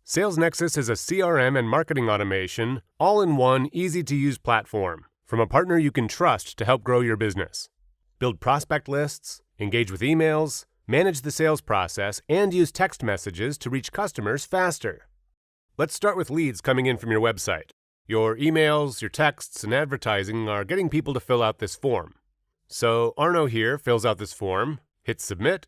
SalesNexus is a CRM and marketing automation, all-in-one, easy-to-use platform from a partner you can trust to help grow your business. Build prospect lists, engage with emails, manage the sales process, and use text messages to reach customers faster. Let's start with leads coming in from your website. Your emails, your texts, and advertising are getting people to fill out this form. So Arno here fills out this form, hits submit,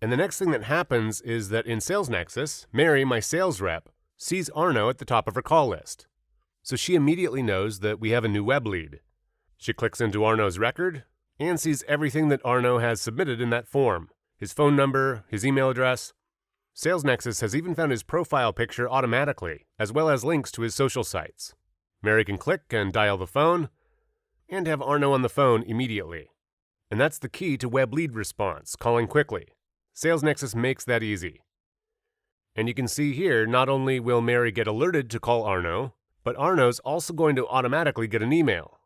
and the next thing that happens is that in SalesNexus, Mary, my sales rep, sees Arno at the top of her call list. So she immediately knows that we have a new web lead. She clicks into Arno's record and sees everything that Arno has submitted in that form, his phone number, his email address. SalesNexus has even found his profile picture automatically, as well as links to his social sites. Mary can click and dial the phone and have Arno on the phone immediately. And that's the key to web lead response, calling quickly. SalesNexus makes that easy. And you can see here, not only will Mary get alerted to call Arno, but Arno's also going to automatically get an email.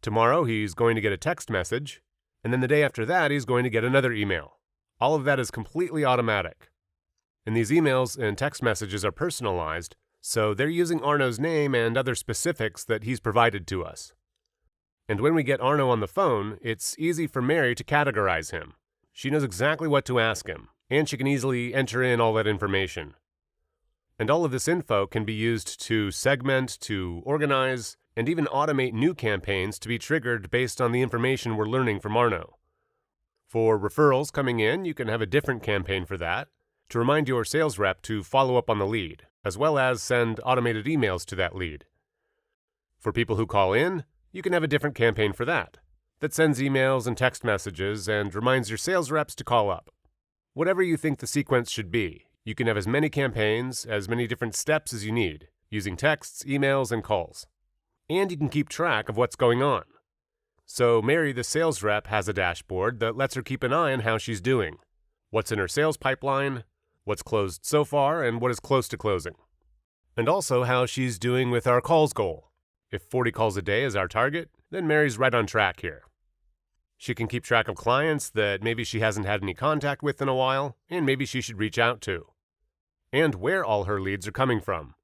Tomorrow he's going to get a text message, and then the day after that he's going to get another email. All of that is completely automatic. And these emails and text messages are personalized, so they're using Arno's name and other specifics that he's provided to us. And when we get Arno on the phone, it's easy for Mary to categorize him. She knows exactly what to ask him, and she can easily enter in all that information. And all of this info can be used to segment, to organize, and even automate new campaigns to be triggered based on the information we're learning from Arno. For referrals coming in, you can have a different campaign for that, to remind your sales rep to follow up on the lead, as well as send automated emails to that lead. For people who call in, you can have a different campaign for that sends emails and text messages and reminds your sales reps to call up. Whatever you think the sequence should be, you can have as many campaigns, as many different steps as you need, using texts, emails, and calls. And you can keep track of what's going on. So Mary, the sales rep, has a dashboard that lets her keep an eye on how she's doing, what's in her sales pipeline, what's closed so far, and what is close to closing. And also how she's doing with our calls goal. If 40 calls a day is our target, then Mary's right on track here. She can keep track of clients that maybe she hasn't had any contact with in a while, and maybe she should reach out to. And where all her leads are coming from.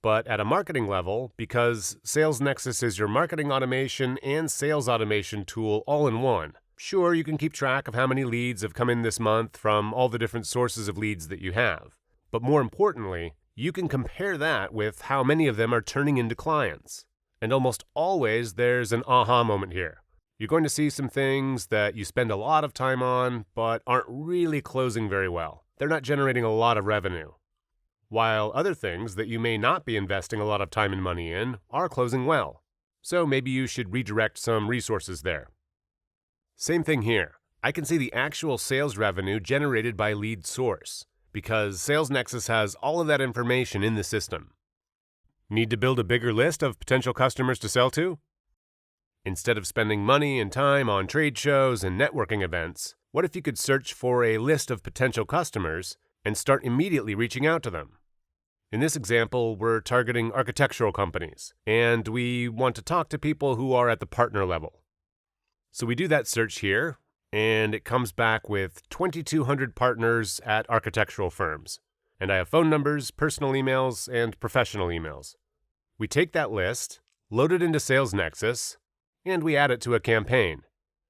But at a marketing level, because SalesNexus is your marketing automation and sales automation tool all in one, sure, you can keep track of how many leads have come in this month from all the different sources of leads that you have. But more importantly, you can compare that with how many of them are turning into clients. And almost always there's an aha moment here. You're going to see some things that you spend a lot of time on, but aren't really closing very well. They're not generating a lot of revenue. While other things that you may not be investing a lot of time and money in are closing well. So maybe you should redirect some resources there. Same thing here. I can see the actual sales revenue generated by lead source, because SalesNexus has all of that information in the system. Need to build a bigger list of potential customers to sell to? Instead of spending money and time on trade shows and networking events, what if you could search for a list of potential customers and start immediately reaching out to them? In this example, we're targeting architectural companies, and we want to talk to people who are at the partner level. So we do that search here, and it comes back with 2,200 partners at architectural firms. And I have phone numbers, personal emails, and professional emails. We take that list, load it into SalesNexus, and we add it to a campaign.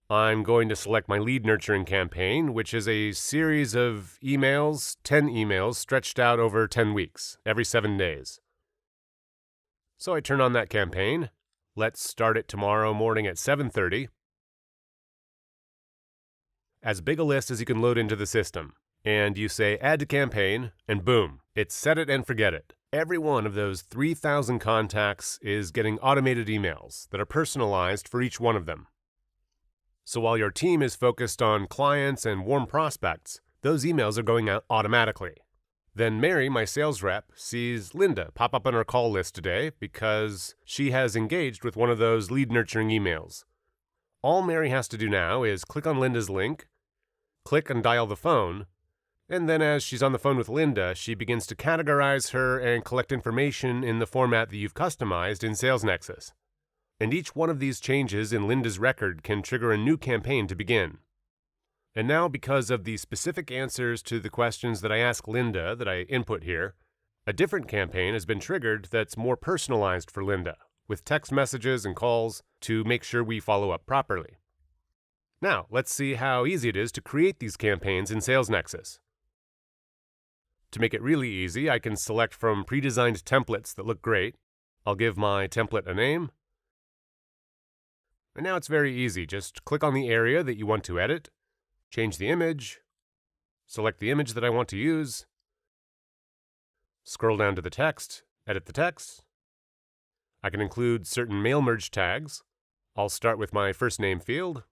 I'm going to select my lead nurturing campaign, which is a series of emails, 10 emails stretched out over 10 weeks, every 7 days. So I turn on that campaign. Let's start it tomorrow morning at 7:30. As big a list as you can load into the system. And you say add to campaign, and boom, it's set it and forget it. Every one of those 3,000 contacts is getting automated emails that are personalized for each one of them. So while your team is focused on clients and warm prospects, those emails are going out automatically. Then Mary, my sales rep, sees Linda pop up on her call list today because she has engaged with one of those lead nurturing emails. All Mary has to do now is click on Linda's link, click and dial the phone, and then as she's on the phone with Linda, she begins to categorize her and collect information in the format that you've customized in SalesNexus. And each one of these changes in Linda's record can trigger a new campaign to begin. And now, because of the specific answers to the questions that I ask Linda that I input here, A different campaign has been triggered that's more personalized for Linda, with text messages and calls to make sure we follow up properly. Now, let's see how easy it is to create these campaigns in SalesNexus. To make it really easy, I can select from pre-designed templates that look great. I'll give my template a name. And now it's very easy. Just click on the area that you want to edit, change the image, select the image that I want to use, scroll down to the text, edit the text. I can include certain mail merge tags. I'll start with my first name field,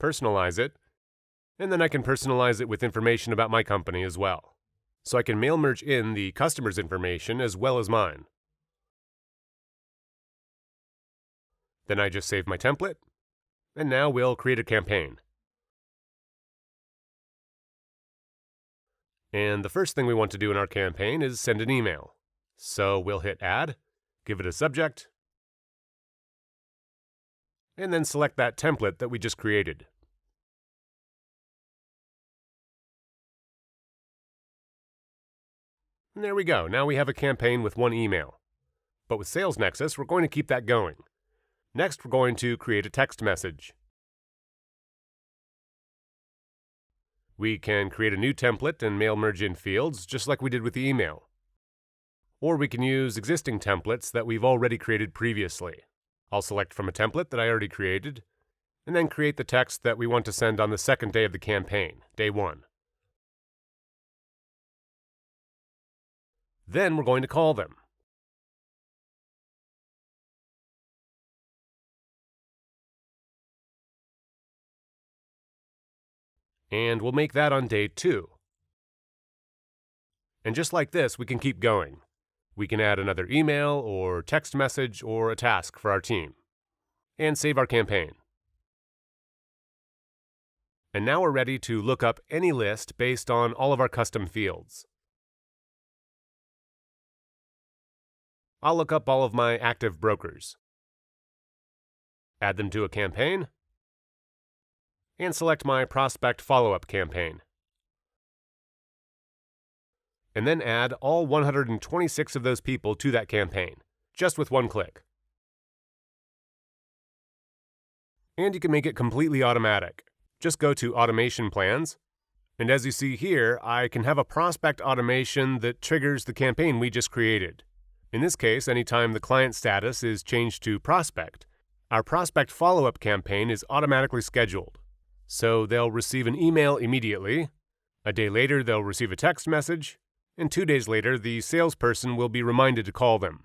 personalize it, and then I can personalize it with information about my company as well. So I can mail merge in the customer's information as well as mine. Then I just save my template, and now we'll create a campaign. And the first thing we want to do in our campaign is send an email. So we'll hit Add, give it a subject, and then select that template that we just created. And there we go. Now we have a campaign with one email. But with SalesNexus, we're going to keep that going. Next, we're going to create a text message. We can create a new template and mail merge in fields, just like we did with the email. Or we can use existing templates that we've already created previously. I'll select from a template that I already created, and then create the text that we want to send on the second day of the campaign, day 1. Then we're going to call them. And we'll make that on day 2. And just like this, we can keep going. We can add another email or text message or a task for our team. And save our campaign. And now we're ready to look up any list based on all of our custom fields. I'll look up all of my active brokers. Add them to a campaign. And select my prospect follow-up campaign. And then add all 126 of those people to that campaign, just with one click. And you can make it completely automatic. Just go to Automation Plans, and as you see here, I can have a prospect automation that triggers the campaign we just created. In this case, anytime the client status is changed to prospect, our prospect follow-up campaign is automatically scheduled. So they'll receive an email immediately, a day later they'll receive a text message, and 2 days later the salesperson will be reminded to call them.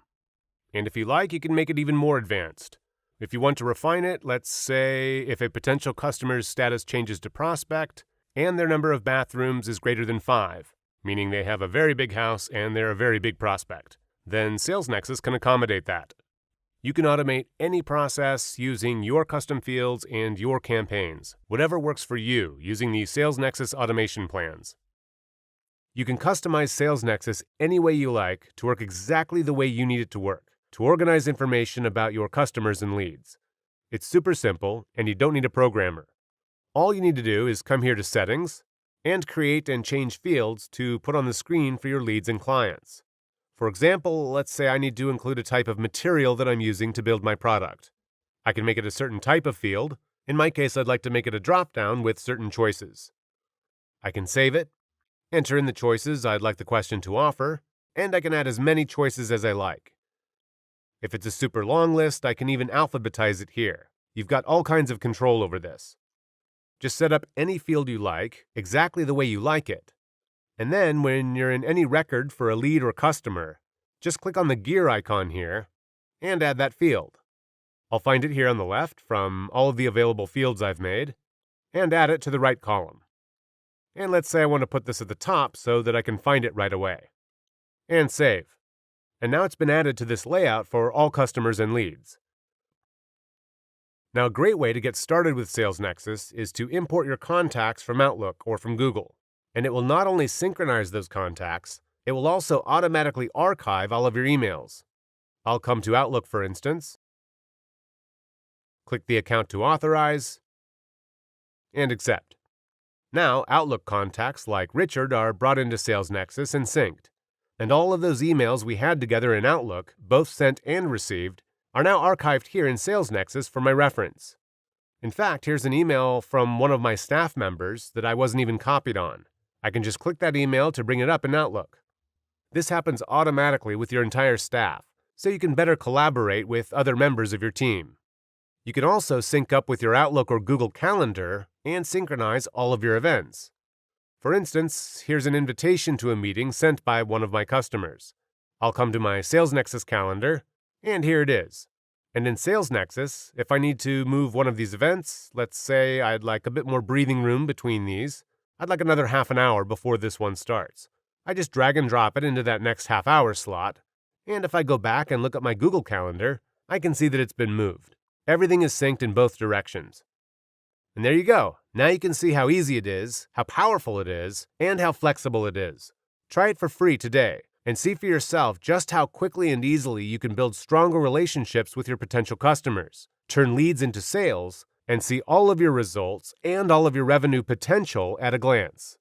And if you like, you can make it even more advanced. If you want to refine it, let's say if a potential customer's status changes to prospect and their number of bathrooms is greater than 5, meaning they have a very big house and they're a very big prospect, then SalesNexus can accommodate that. You can automate any process using your custom fields and your campaigns, whatever works for you using the SalesNexus automation plans. You can customize SalesNexus any way you like to work exactly the way you need it to work, to organize information about your customers and leads. It's super simple, and you don't need a programmer. All you need to do is come here to Settings and create and change fields to put on the screen for your leads and clients. For example, let's say I need to include a type of material that I'm using to build my product. I can make it a certain type of field. In my case, I'd like to make it a drop-down with certain choices. I can save it, enter in the choices I'd like the question to offer, and I can add as many choices as I like. If it's a super long list, I can even alphabetize it here. You've got all kinds of control over this. Just set up any field you like, exactly the way you like it. And then, when you're in any record for a lead or customer, just click on the gear icon here and add that field. I'll find it here on the left from all of the available fields I've made and add it to the right column. And let's say I want to put this at the top so that I can find it right away. And save. And now it's been added to this layout for all customers and leads. Now, a great way to get started with SalesNexus is to import your contacts from Outlook or from Google. And it will not only synchronize those contacts, it will also automatically archive all of your emails. I'll come to Outlook, for instance, click the account to authorize, and accept. Now, Outlook contacts like Richard are brought into SalesNexus and synced. And all of those emails we had together in Outlook, both sent and received, are now archived here in SalesNexus for my reference. In fact, here's an email from one of my staff members that I wasn't even copied on. I can just click that email to bring it up in Outlook. This happens automatically with your entire staff, so you can better collaborate with other members of your team. You can also sync up with your Outlook or Google Calendar and synchronize all of your events. For instance, here's an invitation to a meeting sent by one of my customers. I'll come to my SalesNexus calendar, and here it is. And in SalesNexus, if I need to move one of these events, let's say I'd like a bit more breathing room between these, I'd like another half an hour before this one starts. I just drag and drop it into that next half-hour slot, and if I go back and look at my Google Calendar, I can see that it's been moved. Everything is synced in both directions. And there you go. Now you can see how easy it is, how powerful it is, and how flexible it is. Try it for free today and see for yourself just how quickly and easily you can build stronger relationships with your potential customers, turn leads into sales, and see all of your results and all of your revenue potential at a glance.